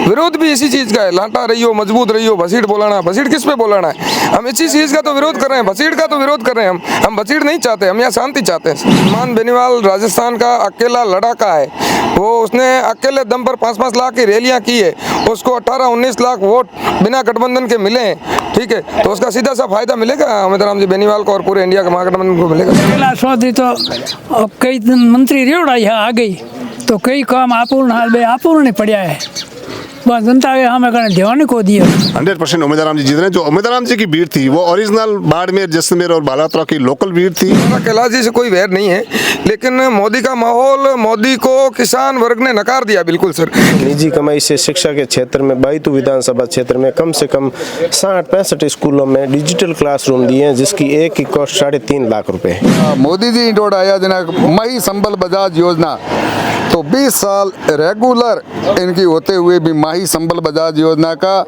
विरोध भी इसी चीज़ का है, लाटा रही हो, मजबूत रही हो, भसीड़ बोलाना, भसीड़ किस पे बोलाना है? हम इसी चीज़ का तो विरोध कर रहे हैं, भसीड़ का तो विरोध कर रहे हैं। हम भसीड़ नहीं चाहते, हम यहाँ शांति चाहते हैं। मान बेनीवाल राजस्थान का अकेला लड़ाका है, वो उसने अकेले दम पर 5-5 लाख की रैलियाँ की है, उसको 18-19 लाख वोट बिना गठबंधन के मिले हैं, ठीक है, तो उसका सीधा सा फायदा मिलेगा अमित राम जी बेनीवाल को और पूरे इंडिया के महागठबंधन को मिलेगा। अकेला चौधरी तो अब कई मंत्री रेवड़ा यहाँ आ गई तो कई काम अपूर्ण हाल में अपूर्ण पड़ा है, बस जनता के हमें करने ध्यान को दिया। 100% उमेद राम जी जीत रहे हैं। जो उमेद राम जी की भीड़ थी वो ओरिजिनल बाड़मेर, जैसलमेर और बालातरा की लोकल भीड़ थी। कैलाश जी से कोई वैर नहीं है, लेकिन मोदी का माहौल, मोदी को किसान वर्ग ने नकार दिया बिल्कुल सर। निजी कमाई से शिक्षा के क्षेत्र में बाईतू विधानसभा क्षेत्र में कम से कम 60-65 स्कूलों में डिजिटल क्लासरूम दिए हैं, जिसकी एक की कॉस्ट 3.5 लाख रुपए है। मोदी जी इंट्रोडाया जना मई संबल बजाज योजना, तो 20 साल रेगुलर इनकी होते हुए भी माही संबल बजाज योजना का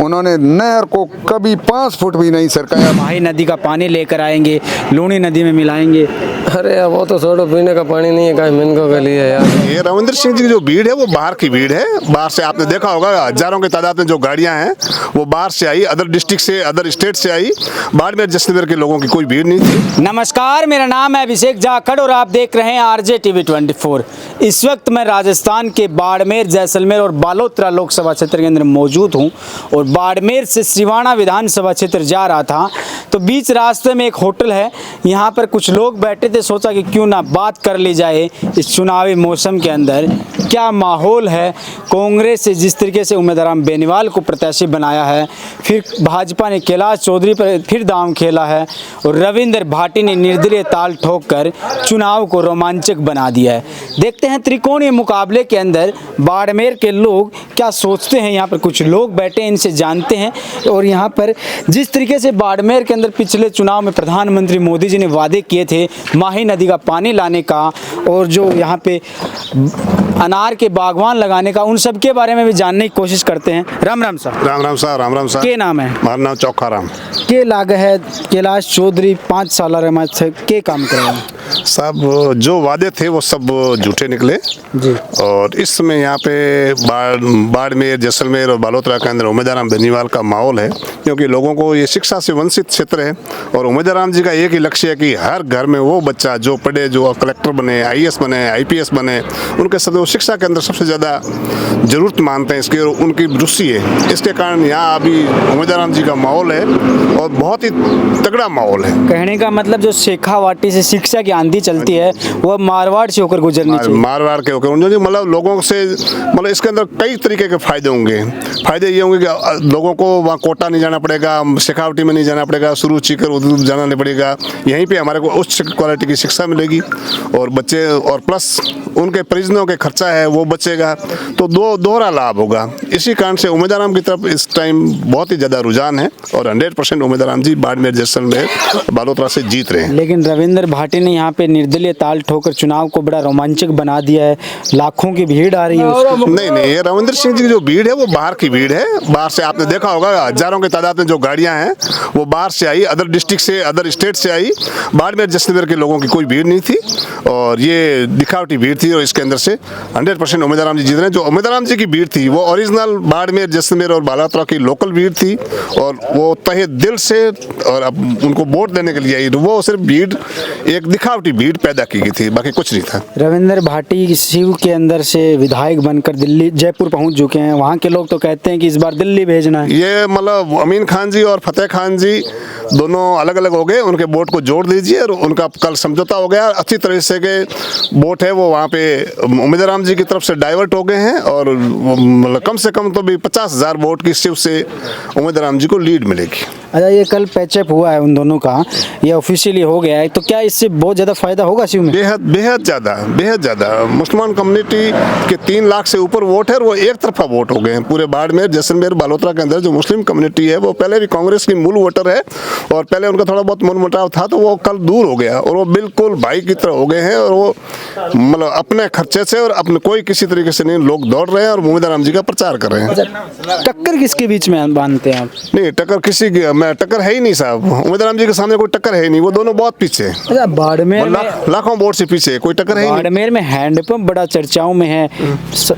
उन्होंने नहर को कभी 5 फुट भी नहीं सरकाया। माही नदी का पानी लेकर आएंगे, लूनी नदी में मिलाएंगे। अरे वो तो छोड़ो, पीने का पानी नहीं है, कहीं मिनकों के लिए यार। ये रविंद्र सिंह जी की जो भीड़ है वो बाहर की भीड़ है। बाहर से आपने देखा होगा हजारों की तादाद में जो गाड़ियां हैं वो बाहर से आई, अदर डिस्ट्रिक्ट से, अदर स्टेट से आई। बाड़मेर जैसलमेर के लोगों की कोई भीड़ नहीं थी। नमस्कार, मेरा नाम है अभिषेक जाखड़ और आप देख रहे हैं आरजे टीवी 24। इस वक्त मैं राजस्थान के बाड़मेर, जैसलमेर और बालोतरा लोकसभा क्षेत्र के अंदर मौजूद हूं और बाड़मेर से सिवाना विधानसभा क्षेत्र जा रहा था तो बीच रास्ते में एक होटल है, यहाँ पर कुछ लोग बैठे थे। सोचा कि क्यों ना बात कर ली जाए इस चुनावी मौसम के अंदर क्या माहौल है। कांग्रेस से जिस तरीके से उमेद राम बेनीवाल को प्रत्याशी बनाया है, फिर भाजपा ने कैलाश चौधरी पर फिर दांव खेला है और रविंद्र भाटी ने निर्दलीय ताल ठोककर चुनाव को रोमांचक बना दिया है। देखते हैं त्रिकोणीय मुकाबले के अंदर बाड़मेर के लोग क्या सोचते हैं। यहाँ पर कुछ लोग बैठे हैं, इनसे जानते हैं। और यहाँ पर जिस तरीके से बाड़मेर के अंदर पिछले चुनाव में प्रधानमंत्री मोदी जी ने वादे किए थे माही नदी का पानी लाने का और जो यहाँ पे अनार के बागवान लगाने का, उन सब के बारे में भी जानने की कोशिश करते हैं। राम राम साहब। राम राम साहब। राम राम साहब। के नाम है? हमारा नाम चौखा राम। के लाग है कैलाश चौधरी 5 साल रमाज से के काम करेंगे सब जो वादे थे वो सब झूठे निकले जी। और इस समय यहाँ पे बाड़मेर, जैसलमेर और बालोतरा के अंदर उमेद राम बेनीवाल का माहौल है, क्योंकि लोगों को ये शिक्षा से वंचित क्षेत्र है और उमेद राम जी का एक ही लक्ष्य है कि हर घर में वो बच्चा जो पढ़े, जो कलेक्टर बने, IAS बने, IPS बने, उनके सब शिक्षा के अंदर सबसे ज़्यादा जरूरत मानते हैं इसकी और उनकी रुचि है। इसके कारण यहाँ अभी उमेद राम जी का माहौल है और बहुत ही तगड़ा माहौल है। कहने का मतलब जो शेखावाटी से शिक्षा की आंधी चलती है वो मारवाड़ से होकर गुजरनी चाहिए। मारवाड़ के होकर मतलब लोगों से, मतलब इसके अंदर कई तरीके के फायदे होंगे। फायदे ये होंगे कि लोगों को वहाँ कोटा नहीं जाना पड़ेगा, शेखावटी में नहीं जाना पड़ेगा, शुरू चीकर उधर जाना नहीं पड़ेगा। यहीं पे हमारे को उच्च क्वालिटी की शिक्षा मिलेगी और बच्चे और प्लस उनके परिजनों के खर्चा है वो बचेगा, तो दोहरा लाभ होगा। इसी कारण से उमेद राम की तरफ इस टाइम बहुत ही ज़्यादा रुझान है और 100% उमेद राम जी बाड़मेर, जैसलमेर, बालोतरा से जीत रहे हैं। लेकिन रविंद्र भाटी ने यहाँ पे निर्दलीय ताल ठोकर चुनाव को बड़ा रोमांचक बना दिया है, लाखों की भीड़ आ रही है उसकी। नहीं, ये रविंद्र सिंह जी की जो भीड़ है वो बाहर की भीड़ है। बाहर से आपने देखा होगा हजारों की तादाद में जो गाड़ियां हैं वो बाहर से आई, अदर डिस्ट्रिक्ट से, अदर स्टेट से आई। बाड़मेर, जैसलमेर के लोगों की कोई भीड़ नहीं थी और ये दिखावटी भीड़ थी और इसके अंदर से 100% उमेद राम जी जीत रहे हैं। जो उमेद राम जी की भीड़ थी वो ओरिजिनल बाड़मेर, जैसलमेर और बालातरा की लोकल भीड़ थी और वो तहे दिल से और अब उनको वोट देने के लिए आई। वो सिर्फ भीड़ एक दिखावटी भीड़ पैदा की गई थी, बाकी कुछ नहीं था। रविंद्र भाटी शिव के अंदर से विधायक बनकर दिल्ली, जयपुर पहुंच चुके हैं। वहाँ के लोग तो कहते हैं कि इस बार दिल्ली भेजना है। ये मतलब अमीन खान जी और फतेह खान जी दोनों अलग अलग हो गए, उनके वोट को जोड़ दीजिए और उनका कल समझौता हो गया। अच्छी तरह से के वोट है वो वहाँ पे उमेद राम जी की तरफ से डाइवर्ट हो गए हैं और मतलब कम से कम तो भी 50,000 वोट की शिव से उमेद राम जी को लीड मिलेगी। अच्छा, ये कल पैचअप हुआ है उन दोनों का, ये ऑफिशियली हो गया है, तो क्या इससे बहुत ज़्यादा फायदा होगा शिव में? बेहद ज़्यादा मुसलमान कम्युनिटी के 3 लाख से ऊपर वोट है और वो एक तरफा वोट हो गए हैं पूरे बाड़मेर, जैसलमेर, बालोतरा के अंदर। जो मुस्लिम कम्युनिटी है वो पहले भी कांग्रेस की मूल वोटर है और पहले उनका थोड़ा बहुत मनमुटाव था, तो वो कल दूर हो गया और वो बिल्कुल भाई की तरह हो गए हैं और वो मतलब अपने खर्चे से और अपने कोई किसी तरीके से नहीं, लोग दौड़ रहे हैं और उमेद राम जी का प्रचार कर रहे हैं। टक्कर किसके बीच में बांधते हैं आप? नहीं, टक्कर किसी की टक्कर है ही नहीं साहब। उमेद राम जी के सामने कोई टक्कर है ही नहीं, वो दोनों बहुत पीछे। अच्छा, बाड़मेर बाड़मेर में लाखों वोट से पीछे है, कोई टक्कर है ही नहीं। बाड़मेर में हैंडपंप बड़ा चर्चाओं में है।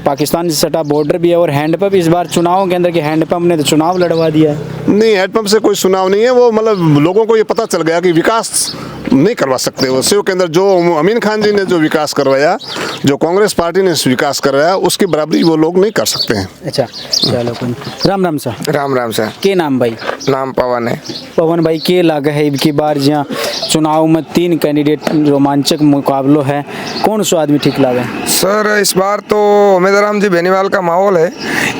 पाकिस्तान से सटा बॉर्डर भी है और हैंडपंप इस बार चुनावों के अंदर कि हैंडपंप ने तो चुनाव लड़वा दिया है। नहीं, हैंडपंप से कोई चुनाव नहीं है। वो मतलब लोगों को ये पता चल गया कि विकास नहीं करवा सकते। वो सेव के अंदर जो अमीन खान जी ने जो विकास करवाया, जो कांग्रेस पार्टी ने विकास करवाया, उसकी बराबरी वो लोग नहीं कर सकते हैं। अच्छा चलो कोई राम राम सा राम राम सर। के नाम भाई? नाम पवन है। पवन भाई के लागा है इबकी बार जहाँ चुनाव में 3 कैंडिडेट रोमांचक मुकाबलो है, कौन सा आदमी ठीक लागा? सर इस बार तो उमेदराम जी बेनीवाल का माहौल है।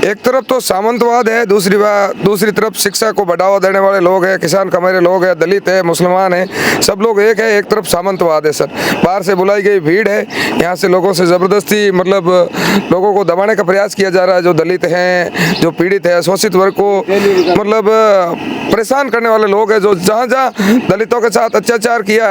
एक तरफ तो सामंतवाद है, दूसरी तरफ शिक्षा को बढ़ावा देने वाले लोग हैं, किसान कमेरे लोग हैं, दलित है, मुसलमान है, सब लोग एक है। एक तरफ सामंतवाद है सर। बाहर से बुलाई गई भीड़ है, यहाँ से लोगों से ज़बरदस्ती मतलब लोगों को दबाने का प्रयास किया जा रहा है। जो दलित हैं, जो पीड़ित है, शोषित वर्ग को मतलब परेशान करने वाले लोग हैं। जो जहाँ जहाँ दलितों के साथ अत्याचार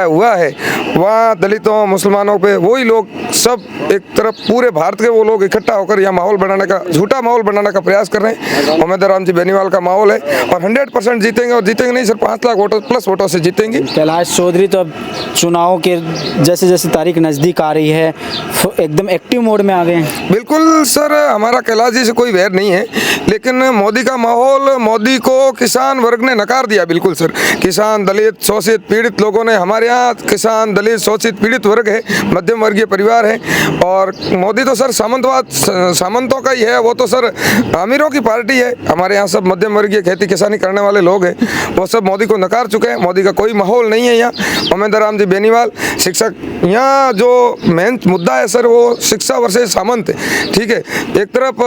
हुआ है वहाँ दलितों मुसलमानों पे वही लोग सब एक तरफ पूरे भारत के वो लोग इकट्ठा होकर यहाँ माहौल बनाने का, झूठा माहौल बनाने का प्रयास कर रहे हैं। उमेदराम जी बेनीवाल का माहौल है और 100% जीतेंगे। और जीतेंगे नहीं सर, 5 लाख वोटों प्लस वोटों से जीतेंगे। कैलाश चौधरी तो अब चुनाव के जैसे जैसे तारीख नज़दीक आ रही है एकदम एक्टिव मोड में आ गए हैं। बिल्कुल सर, हमारा कैलाश जी से कोई वैर नहीं है, लेकिन मोदी का माहौल, मोदी को किसान वर्ग ने नकार दिया। बिल्कुल सर, किसान, दलित, शोषित, पीड़ित लोगों ने, हमारे यहाँ किसान, दलित, शोषित, पीड़ित वर्ग है, मध्यम वर्गीय परिवार है। और मोदी तो सर सामंतों का ही है। वो तो सर अमीरों की पार्टी है। हमारे यहाँ सब मध्यम वर्गीय खेती किसानी करने वाले लोग हैं, वो सब मोदी को नकार चुके हैं। मोदी का कोई माहौल नहीं है यहाँ। उमेदराम जी बेनीवाल शिक्षक, यहाँ जो मेन मुद्दा है सर वो शिक्षा वर्सेस सामंत है। ठीक है, एक तरफ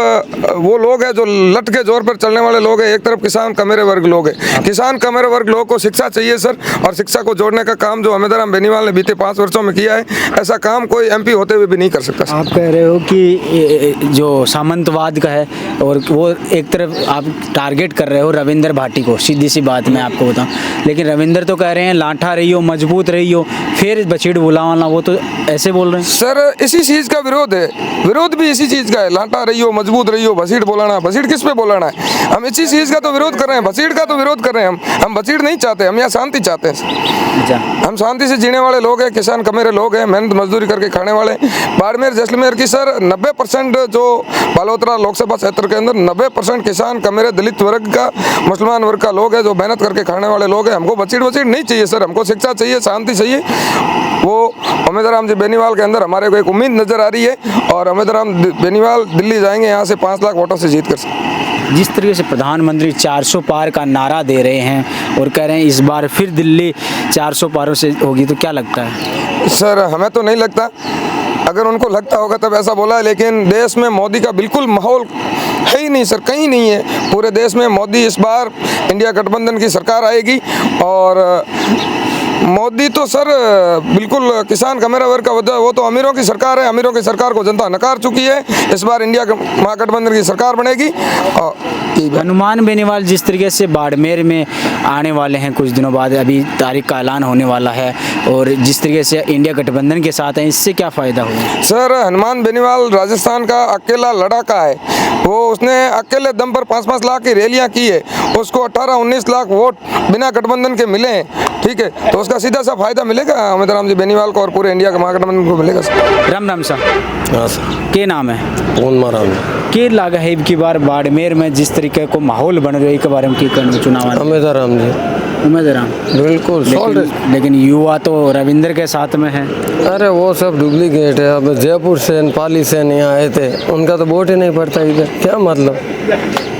वो लोग हैं जो लट के जोर पर चलने वाले लोग हैं, एक तरफ किसान कमेरे वर्ग लोग हैं। किसान कमेरे वर्ग लोगों को शिक्षा चाहिए सर, और शिक्षा को जोड़ने का काम जो उमेदराम बेनीवाल ने बीते 5 वर्षों में किया है, ऐसा काम कोई एमपी होते हुए भी नहीं कर सकता सर। आप कह रहे हो कि जो सामंतवाद का है और वो एक तरफ आप टारगेट कर रहे हो रविंद्र भाटी को, सीधी सी बात मैं आपको बताऊं, लेकिन रविंद्र तो कह रहे हैं लाठा रही हो, मजबूत रही हो, फिर बछीड़ बुलावाना, वो तो ऐसे बोल रहे हैं। सर इसी चीज़ का विरोध है, विरोध भी इसी चीज़ का है। लाटा रही हो, मजबूत रही हो, बसीड़ बोलाना, बसीड़ किस पे बोलाना है? हम इसी चीज़ का तो विरोध कर रहे हैं, बसीड़ का तो विरोध कर रहे हैं। हम बसीड़ नहीं चाहते, हम यहाँ शांति चाहते हैं। अच्छा, हम शांति से जीने वाले लोग हैं, किसान कमेरे लोग हैं, मेहनत मजदूरी करके खाने वाले। बाड़मेर जैसलमेर की सर 90% जो बालोतरा लोकसभा क्षेत्र के अंदर 90% किसान कमेरे, दलित वर्ग का, मुसलमान वर्ग का लोग हैं, जो मेहनत करके खाने वाले लोग हैं। हमको बसीड़ नहीं चाहिए सर, हमको शिक्षा चाहिए, शांति चाहिए। वो उमेदराम जी बेनीवाल के अंदर हमारे को एक उम्मीद नजर आ रही है और उमेदराम बेनीवाल दिल्ली जाएंगे, यहाँ से 5 लाख वोटों से जीत कर। जिस तरीके से प्रधानमंत्री 400 पार का नारा दे रहे हैं और कह रहे हैं इस बार फिर दिल्ली 400 पारों से होगी, तो क्या लगता है? सर हमें तो नहीं लगता, अगर उनको लगता होगा तब ऐसा बोला है, लेकिन देश में मोदी का बिल्कुल माहौल है ही नहीं सर, कहीं नहीं है। पूरे देश में मोदी, इस बार इंडिया गठबंधन की सरकार आएगी और मोदी तो सर बिल्कुल किसान कमेरा वर्ग का वजह, वो तो अमीरों की सरकार है। अमीरों की सरकार को जनता नकार चुकी है। इस बार इंडिया महागठबंधन की सरकार बनेगी। और हनुमान बेनीवाल जिस तरीके से बाड़मेर में आने वाले हैं कुछ दिनों बाद, अभी तारीख का ऐलान होने वाला है, और जिस तरीके से इंडिया गठबंधन के साथ है, इससे क्या फ़ायदा होगा? सर हनुमान बेनीवाल राजस्थान का अकेला लड़ाका है। वो उसने अकेले दम पर 5-5 लाख की रैलियां की है, उसको 18-19 लाख वोट बिना गठबंधन के मिले हैं। ठीक है, तो उसका सीधा सा फायदा मिलेगा उमेदराम जी बेनीवाल को और पूरे इंडिया के महागठबंधन को मिलेगा सर। राम राम सा हाँ सर, के नाम है? कौन मारा के लागा है इबकी बार बाड़मेर में जिस तरीके को माहौल बन रहा है के बारे में की करना चुनाव? अमेदाराम जी, उमेदराम बिल्कुल। लेकिन युवा तो रविंद्र के साथ में है। अरे वो सब डुप्लीकेट है। अब जयपुर से, पाली से यहाँ आए थे, उनका तो वोट ही नहीं पड़ता इधर, क्या मतलब?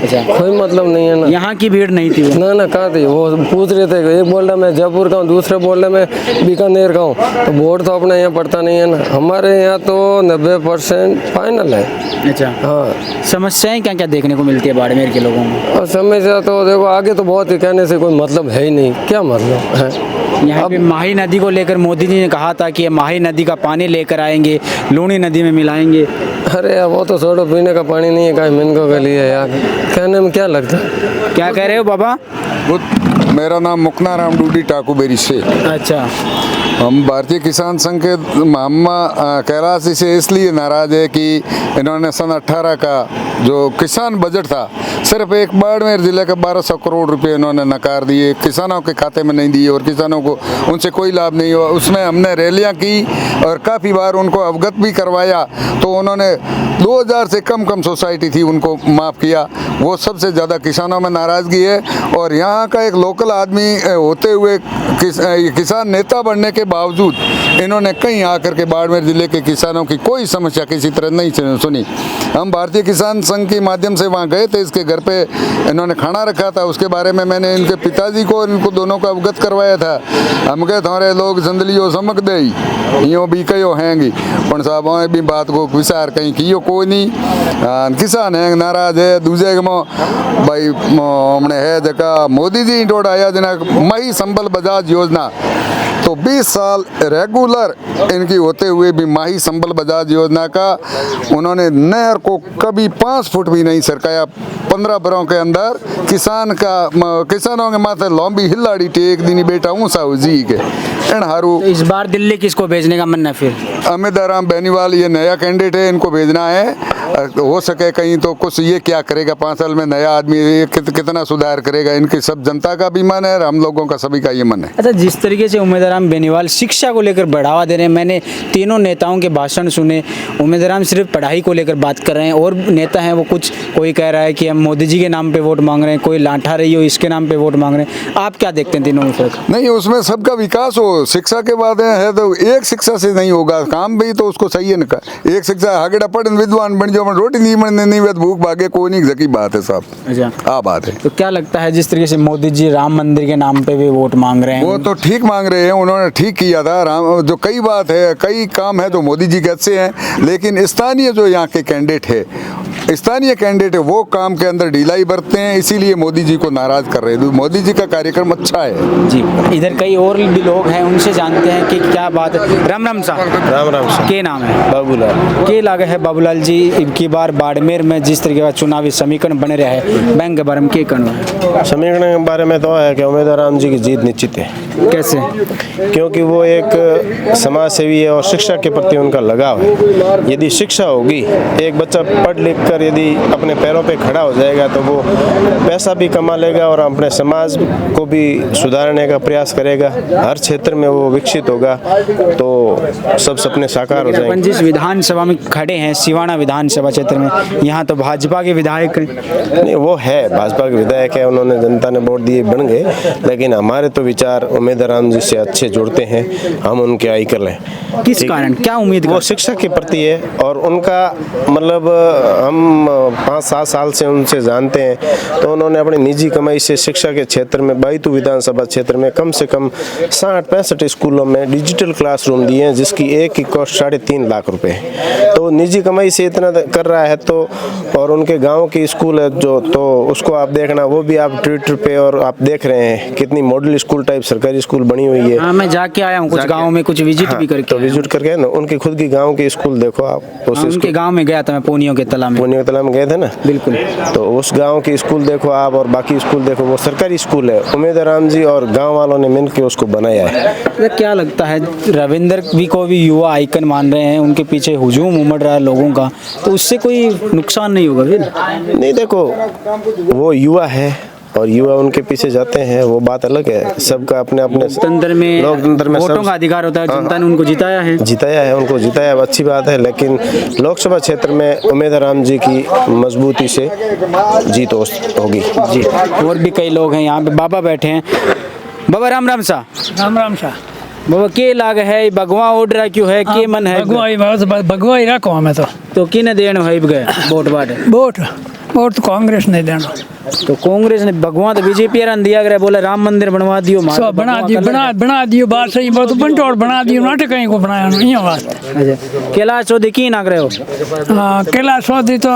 अच्छा, कोई मतलब नहीं है ना। यहाँ की भीड़ नहीं थी वो? ना कहाँ थी? वो पूछ रहे थे, एक बोल रहा मैं जयपुर का हूँ, दूसरे बोल रहे मैं बीकानेर का हूँ, तो वोट तो अपने यहाँ पड़ता नहीं है ना। हमारे यहाँ तो 90% फाइनल है। अच्छा, हाँ। समस्याएं क्या क्या देखने को मिलती है बाड़मेर के लोगों में? और समस्या तो देखो आगे तो बहुत ही कहने से कोई मतलब है ही नहीं, क्या मतलब है? यहाँ पे माही नदी को लेकर मोदी जी ने कहा था कि ये माही नदी का पानी लेकर आएंगे, लूनी नदी में मिलाएंगे। अरे यार वो तो छोड़ो, पीने का पानी नहीं है, कहीं मिनकों के लिए यार, कहने में क्या लगता है? क्या कह रहे हो बाबा? मेरा नाम मुकना राम डूडी टाकूबेरी से। अच्छा, हम भारतीय किसान संघ के हम कैलाश जी से इसलिए नाराज है कि इन्होंने सन 18 का जो किसान बजट था सिर्फ एक बाड़मेर जिले का 1200 करोड़ रुपए इन्होंने नकार दिए, किसानों के खाते में नहीं दिए और किसानों को उनसे कोई लाभ नहीं हुआ। उसमें हमने रैलियां की और काफ़ी बार उनको अवगत भी करवाया, तो उन्होंने 2000 से कम सोसाइटी थी उनको माफ़ किया। वो सबसे ज़्यादा किसानों में नाराज़गी है। और यहाँ का एक लोकल आदमी होते हुए किसान नेता बनने के बावजूद इन्होंने कहीं आकर के बाड़मेर ज़िले के किसानों की कोई समस्या किसी तरह नहीं सुनी। हम भारतीय किसान संघ के माध्यम से वहाँ गए थे, इसके घर पे इन्होंने खाना रखा था, उसके बारे में मैंने इनके पिताजी को इनको दोनों को अवगत करवाया था। हम कहे थोड़े लोग जंदलियो समक दे यो भी कयो हैंगी पण साहब हमें भी बात को विचार कहीं कियो कोई नहीं। किसान है नाराज है। दूसरे भाई हमने है जगह मोदी जी इंटोड आया जना मई संबल बजाज योजना, तो 20 साल रेगुलर इनकी होते हुए भी माही संबल बजाज योजना का उन्होंने नहर को कभी 5 फुट भी नहीं सरकाया। 15 बरों के अंदर किसानों के माथे लंबी हिलाड़ी टेक दीनी बेटा ऊँचा जी के हारू। तो इस बार दिल्ली किसको भेजने का मन है फिर? अमित राम बेनीवाल ये नया कैंडिडेट है, इनको भेजना है। हो सके कहीं तो कुछ ये क्या करेगा 5 साल में, नया आदमी कितना सुधार करेगा, इनकी सब जनता का भी मन है और हम लोगों का सभी का ये मन है। अच्छा, जिस तरीके से उम्मीदवार बेनीवाल शिक्षा को लेकर बढ़ावा दे रहे हैं, मैंने तीनों नेताओं के भाषण सुने। उम्मीदवार सिर्फ पढ़ाई को लेकर बात कर रहे हैं और नेता हैं वो कोई कह रहा है कि हम मोदी जी के नाम पे वोट मांग रहे हैं, कोई लाठा रही हो इसके नाम पे वोट मांग रहे हैं। आप क्या देखते हैं तीनों में फर्क? नहीं, उसमें सबका विकास हो। शिक्षा के बाद है तो एक शिक्षा से नहीं होगा काम भी, तो उसको सही है ना। एक शिक्षा आगे पढ़ विद्वान बन जाओ, रोटी नहीं बनने नहीं भूख भागे कोई नहीं जकी बात है साहब। अच्छा, हाँ बात है। तो क्या लगता है जिस तरीके से मोदी जी राम मंदिर के नाम पे भी वोट मांग रहे हैं? वो तो ठीक मांग रहे हैं, उन्होंने ठीक किया था। राम जो कई बात है, कई काम है जो मोदी जी के अच्छे हैं, लेकिन स्थानीय जो यहाँ के कैंडिडेट है वो काम के अंदर ढिलाई बरतते हैं, इसीलिए मोदी जी को नाराज कर रहे हैं। मोदी जी का कार्यक्रम अच्छा है जी। इधर कई और भी लोग हैं, उनसे जानते हैं कि क्या बात है। राम राम सा के नाम है बाबूलाल के लागे है बाबूलाल जी। इनकी बार बाड़मेर में जिस तरीके का चुनावी समीकरण बने रहे बैंक के बारे में के कहना है? समीकरण के बारे में तो है कि उम्मीदवार राम जी की जीत निश्चित है। कैसे? क्योंकि वो एक समाज सेवी है और शिक्षा के प्रति उनका लगाव है। यदि शिक्षा होगी, एक बच्चा पढ़ लिख कर यदि अपने पैरों पे खड़ा हो जाएगा तो वो पैसा भी कमा लेगा और अपने समाज को भी सुधारने का प्रयास करेगा। हर क्षेत्र में वो विकसित होगा तो सब सपने साकार हो अपन जाएंगे। जिस विधानसभा में खड़े हैं, सिवाना विधानसभा क्षेत्र में, यहाँ तो भाजपा के विधायक हैं। नहीं, वो है भाजपा के विधायक है, उन्होंने जनता ने वोट दिए बन गए, लेकिन हमारे तो विचार उम्मीदवार राम जी से अच्छे जुड़ते हैं, हम उनके आई कर लें। किस कारण, क्या उम्मीद? वो शिक्षा के प्रति है और उनका मतलब हम 5-7 साल से उनसे जानते हैं, तो उन्होंने अपनी निजी कमाई से शिक्षा के क्षेत्र में बैतू विधानसभा क्षेत्र में कम से कम 60-65 स्कूलों में डिजिटल क्लासरूम दिए हैं, जिसकी एक की कॉस्ट 3.5 लाख रुपए है। तो निजी कमाई से इतना कर रहा है, तो और उनके गांव की स्कूल है जो, तो उसको आप देखना, वो भी आप ट्विटर पे और आप देख रहे हैं कितनी मॉडल स्कूल टाइप सरकारी स्कूल बनी हुई है। हाँ, मैं जाके आया हूँ कुछ गाँव में, कुछ विजिट भी करके। तो विजिट करके ना उनकी खुद की गांव की स्कूल देखो आप। उनके गांव में गया था मैं, पूनियों के तला में गए थे ना। बिल्कुल। तो उस गांव की स्कूल देखो आप और बाकी स्कूल देखो, वो सरकारी स्कूल है। उम्मीदवार राम जी और गांव वालों ने मिलकर उसको बनाया है। क्या लगता है रविंदर भी को भी युवा आइकन मान रहे हैं, उनके पीछे हुजूम उमड़ रहा है लोगों का, तो उससे कोई नुकसान नहीं होगा फिर? नहीं, देखो वो युवा है और युवा उनके पीछे जाते हैं, वो बात अलग है। सबका अपने अपने लोकतंत्र में वोटों का अधिकार होता है, जनता ने उनको जिताया है, उनको जिताया, अच्छी बात है। लेकिन लोकसभा क्षेत्र में उम्मीदवार राम जी की मजबूती से जीत होगी जी। और भी कई लोग हैं यहाँ पे, बाबा बैठे हैं। बाबा राम राम सा। राम राम सा। बाबा के लाग है भगवा ओड रहा क्यों है, के मन है? भगवा ही रखो हमें तो किने देन है गए वोट बाटे? वोट तो कांग्रेस ने देना। तो कांग्रेस ने भगवा तो बीजेपी दिया करे, बोले राम मंदिर बनवा दियो, बना दियो बात सही, बात पंचोड़ बना दियो, नाटक कहीं को बनाया नहीं वास्ते। अच्छा, कैलाश चौधरी की नाग रहे हो? हाँ, कैलाश चौधरी तो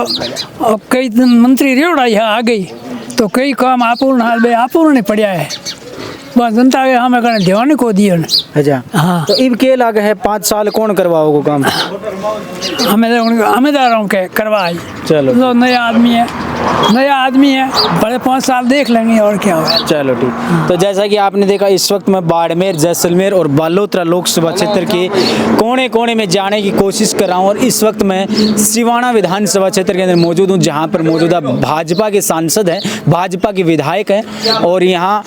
अब कई मंत्री रेवड़ा यहाँ आ गई, तो कई काम आपूर्ण पड़ा है, बस जनता के हमें कहने ध्यान को दिए। अच्छा, हाँ। तो इब के लागे है 5 साल कौन करवाओगे काम? हमें दारों के करवाई। चलो, तो नया आदमी है पहले 5 साल देख लेंगे और क्या होगा। चलो ठीक। तो जैसा कि आपने देखा, इस वक्त मैं बाड़मेर, जैसलमेर और बालोतरा लोकसभा क्षेत्र के कोने कोने में जाने की कोशिश कर रहा हूँ। और इस वक्त मैं सिवाना विधानसभा क्षेत्र के अंदर मौजूद हूँ, जहाँ पर मौजूदा भाजपा के सांसद हैं, भाजपा के विधायक हैं। और यहाँ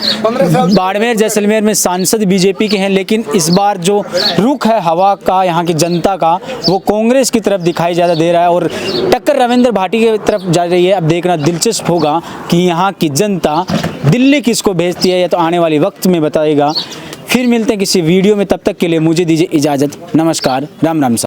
बाड़मेर जैसलमेर में सांसद बीजेपी के हैं, लेकिन इस बार जो रुख है हवा का यहाँ की जनता का, वो कांग्रेस की तरफ दिखाई ज़्यादा दे रहा है और टक्कर रविंद्र भाटी की तरफ जा रही है। अब देखना दिलचस्प होगा कि यहाँ की जनता दिल्ली किसको भेजती है, या तो आने वाले वक्त में बताएगा। फिर मिलते हैं किसी वीडियो में, तब तक के लिए मुझे दीजिए इजाज़त। नमस्कार, राम राम।